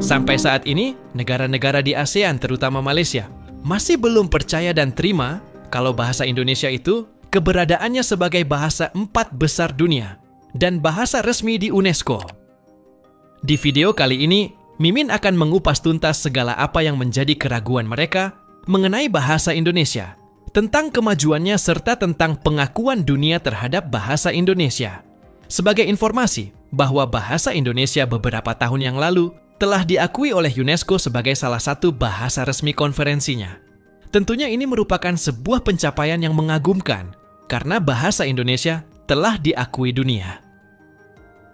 Sampai saat ini, negara-negara di ASEAN terutama Malaysia masih belum percaya dan terima kalau bahasa Indonesia itu keberadaannya sebagai bahasa 4 besar dunia dan bahasa resmi di UNESCO. Di video kali ini, Mimin akan mengupas tuntas segala apa yang menjadi keraguan mereka mengenai bahasa Indonesia, tentang kemajuannya serta tentang pengakuan dunia terhadap bahasa Indonesia. Sebagai informasi bahwa bahasa Indonesia beberapa tahun yang lalu telah diakui oleh UNESCO sebagai salah satu bahasa resmi konferensinya. Tentunya ini merupakan sebuah pencapaian yang mengagumkan karena bahasa Indonesia telah diakui dunia.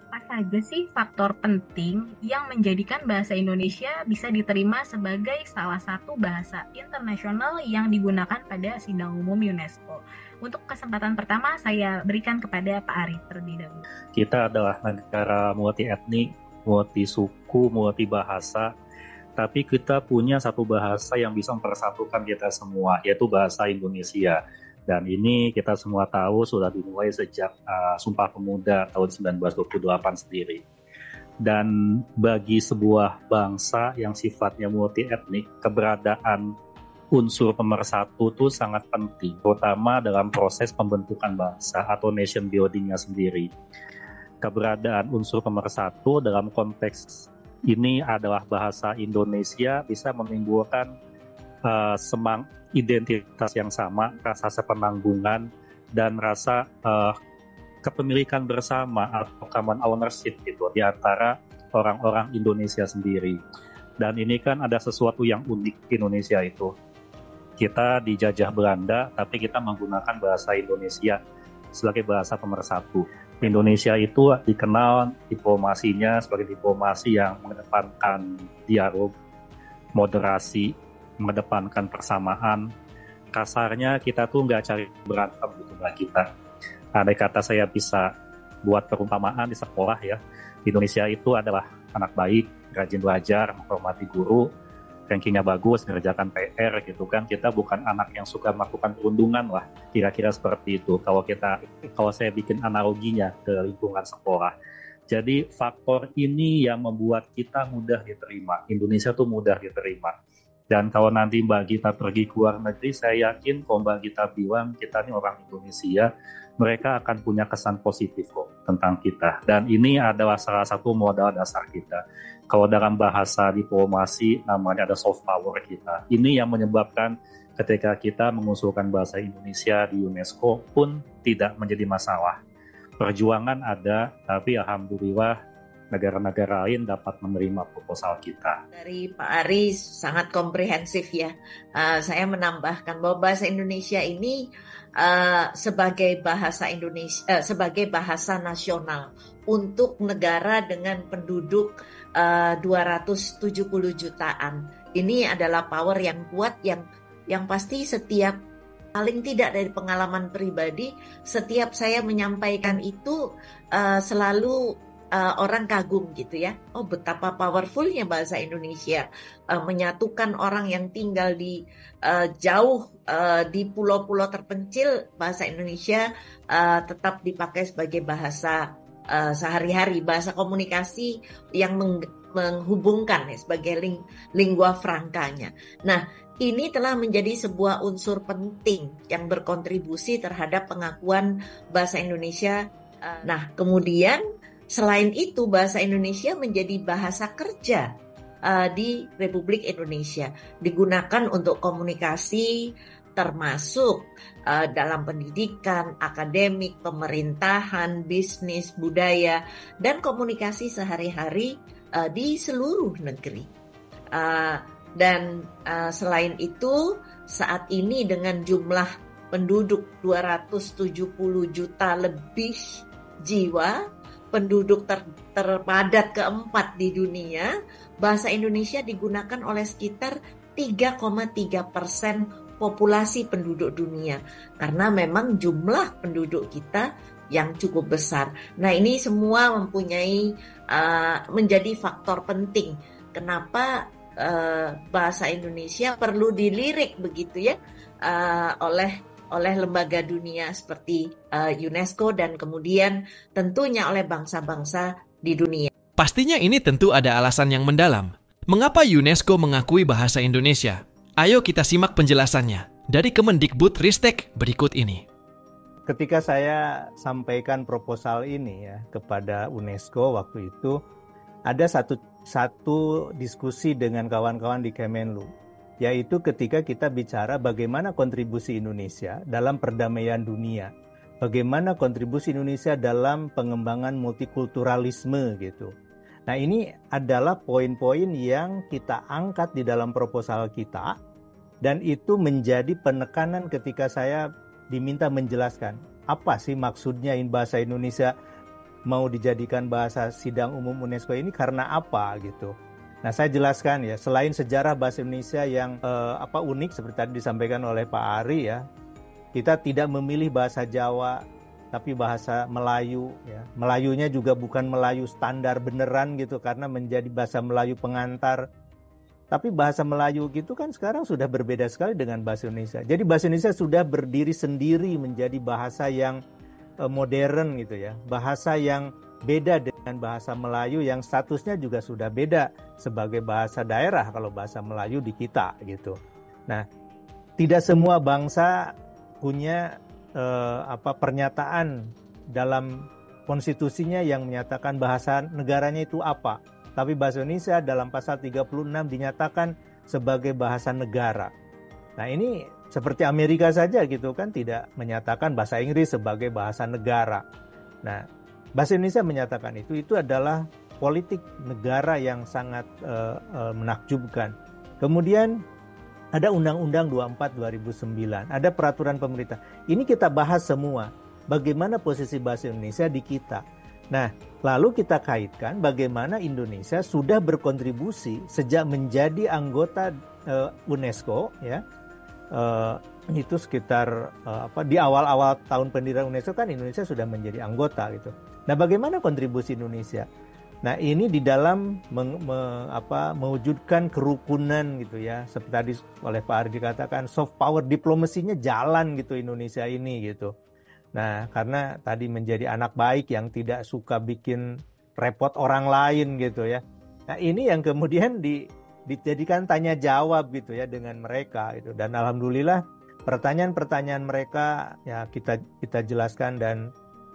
Apa saja sih faktor penting yang menjadikan bahasa Indonesia bisa diterima sebagai salah satu bahasa internasional yang digunakan pada sidang umum UNESCO? Untuk kesempatan pertama saya berikan kepada Pak Ari terlebih dahulu. Kita adalah negara multi etnik, multi suku, multi bahasa, tapi kita punya satu bahasa yang bisa mempersatukan kita semua, yaitu bahasa Indonesia. Dan ini kita semua tahu sudah dimulai sejak Sumpah Pemuda tahun 1928 sendiri. Dan bagi sebuah bangsa yang sifatnya multi etnik, keberadaan unsur pemersatu itu sangat penting, terutama dalam proses pembentukan bangsa atau nation building-nya sendiri. Keberadaan unsur pemersatu dalam konteks ini adalah bahasa Indonesia bisa menimbulkan identitas yang sama, rasa sepenanggungan, dan rasa kepemilikan bersama atau common ownership itu di antara orang-orang Indonesia sendiri. Dan ini kan ada sesuatu yang unik di Indonesia itu. Kita dijajah Belanda, tapi kita menggunakan bahasa Indonesia sebagai bahasa pemersatu. Indonesia itu dikenal diplomasinya sebagai diplomasi yang mengedepankan dialog, moderasi, mengedepankan persamaan. Kasarnya kita tuh nggak cari berantem gitu lah kita. Andai kata saya bisa buat perumpamaan di sekolah ya, Indonesia itu adalah anak baik, rajin belajar, menghormati guru, rankingnya bagus, mengerjakan PR gitu kan. Kita bukan anak yang suka melakukan perundungan lah, kira-kira seperti itu. Kalau saya bikin analoginya ke lingkungan sekolah. Jadi faktor ini yang membuat kita mudah diterima. Indonesia tuh mudah diterima. Dan kalau nanti Mbak Gita pergi ke luar negeri, saya yakin kalau Mbak Gita bilang kita ini orang Indonesia, mereka akan punya kesan positif kok tentang kita. Dan ini adalah salah satu modal dasar kita. Kalau dalam bahasa diplomasi namanya ada soft power kita. Ini yang menyebabkan ketika kita mengusulkan bahasa Indonesia di UNESCO pun tidak menjadi masalah. Perjuangan ada, tapi alhamdulillah negara-negara lain dapat menerima proposal kita. Dari Pak Ari sangat komprehensif ya. Saya menambahkan bahwa bahasa Indonesia ini sebagai bahasa Indonesia, sebagai bahasa nasional untuk negara dengan penduduk 270 jutaan. Ini adalah power yang kuat yang pasti setiap, paling tidak dari pengalaman pribadi, setiap saya menyampaikan itu selalu orang kagum gitu ya. Oh, betapa powerfulnya bahasa Indonesia menyatukan orang yang tinggal di jauh di pulau-pulau terpencil. Bahasa Indonesia tetap dipakai sebagai bahasa sehari-hari, bahasa komunikasi yang menghubungkan ya, sebagai lingua francanya. Nah, ini telah menjadi sebuah unsur penting yang berkontribusi terhadap pengakuan bahasa Indonesia. Nah, kemudian selain itu bahasa Indonesia menjadi bahasa kerja di Republik Indonesia, digunakan untuk komunikasi termasuk dalam pendidikan, akademik, pemerintahan, bisnis, budaya, dan komunikasi sehari-hari di seluruh negeri. Dan selain itu, saat ini dengan jumlah penduduk 270 juta lebih jiwa, penduduk terpadat keempat di dunia, bahasa Indonesia digunakan oleh sekitar 3,3% populasi penduduk dunia, karena memang jumlah penduduk kita yang cukup besar. Nah, ini semua mempunyai menjadi faktor penting kenapa bahasa Indonesia perlu dilirik begitu ya oleh lembaga dunia seperti UNESCO dan kemudian tentunya oleh bangsa-bangsa di dunia. Pastinya ini tentu ada alasan yang mendalam Mengapa UNESCO mengakui bahasa Indonesia? Ayo kita simak penjelasannya dari Kemendikbudristek berikut ini. Ketika saya sampaikan proposal ini ya kepada UNESCO waktu itu, ada satu diskusi dengan kawan-kawan di Kemenlu, yaitu ketika kita bicara bagaimana kontribusi Indonesia dalam perdamaian dunia, bagaimana kontribusi Indonesia dalam pengembangan multikulturalisme gitu. Nah, ini adalah poin-poin yang kita angkat di dalam proposal kita, dan itu menjadi penekanan ketika saya diminta menjelaskan apa sih maksudnya bahasa Indonesia mau dijadikan bahasa sidang umum UNESCO ini karena apa gitu. Nah, saya jelaskan ya, selain sejarah bahasa Indonesia yang unik seperti tadi disampaikan oleh Pak Ari ya, kita tidak memilih bahasa Jawa tapi bahasa Melayu ya. Melayunya juga bukan Melayu standar beneran gitu karena menjadi bahasa Melayu pengantar. Tapi bahasa Melayu gitu kan sekarang sudah berbeda sekali dengan bahasa Indonesia. Jadi bahasa Indonesia sudah berdiri sendiri menjadi bahasa yang modern gitu ya. Bahasa yang beda dengan bahasa Melayu yang statusnya juga sudah beda sebagai bahasa daerah kalau bahasa Melayu di kita gitu. Nah, tidak semua bangsa punya pernyataan dalam konstitusinya yang menyatakan bahasa negaranya itu apa. Tapi bahasa Indonesia dalam pasal 36 dinyatakan sebagai bahasa negara. Nah, ini seperti Amerika saja gitu kan tidak menyatakan bahasa Inggris sebagai bahasa negara. Nah, bahasa Indonesia menyatakan itu adalah politik negara yang sangat menakjubkan. Kemudian ada Undang-Undang 24 2009, ada peraturan pemerintah. Ini kita bahas semua, bagaimana posisi bahasa Indonesia di kita. Nah, lalu kita kaitkan bagaimana Indonesia sudah berkontribusi sejak menjadi anggota UNESCO, ya. Itu sekitar di awal-awal tahun pendirian UNESCO kan Indonesia sudah menjadi anggota gitu. Nah, bagaimana kontribusi Indonesia? Nah, ini di dalam mewujudkan kerukunan gitu ya. Seperti tadi oleh Pak Ari dikatakan soft power diplomasinya jalan gitu Indonesia ini gitu. Nah, karena tadi menjadi anak baik yang tidak suka bikin repot orang lain gitu ya. Nah, ini yang kemudian dijadikan tanya jawab gitu ya dengan mereka gitu. Dan alhamdulillah pertanyaan-pertanyaan mereka ya kita jelaskan dan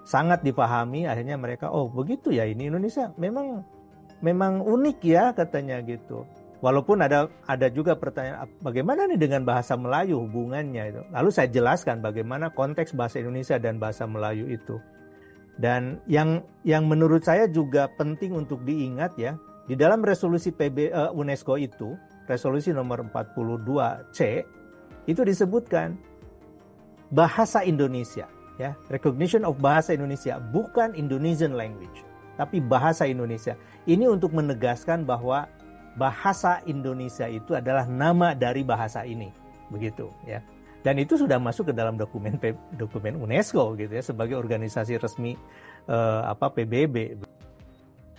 sangat dipahami. Akhirnya mereka, oh begitu ya, ini Indonesia memang unik ya katanya gitu. Walaupun ada juga pertanyaan, bagaimana nih dengan bahasa Melayu hubungannya itu. Lalu saya jelaskan bagaimana konteks bahasa Indonesia dan bahasa Melayu itu. Dan yang menurut saya juga penting untuk diingat ya, di dalam resolusi UNESCO itu, resolusi nomor 42C, itu disebutkan bahasa Indonesia. Ya, recognition of bahasa Indonesia, bukan Indonesian language, tapi bahasa Indonesia. Ini untuk menegaskan bahwa bahasa Indonesia itu adalah nama dari bahasa ini, begitu ya. Dan itu sudah masuk ke dalam dokumen UNESCO gitu ya sebagai organisasi resmi PBB.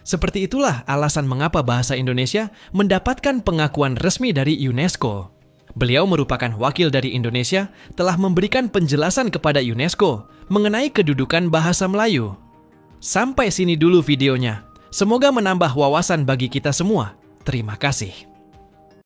Seperti itulah alasan mengapa bahasa Indonesia mendapatkan pengakuan resmi dari UNESCO. Beliau merupakan wakil dari Indonesia, telah memberikan penjelasan kepada UNESCO mengenai kedudukan bahasa Melayu. Sampai sini dulu videonya. Semoga menambah wawasan bagi kita semua. Terima kasih.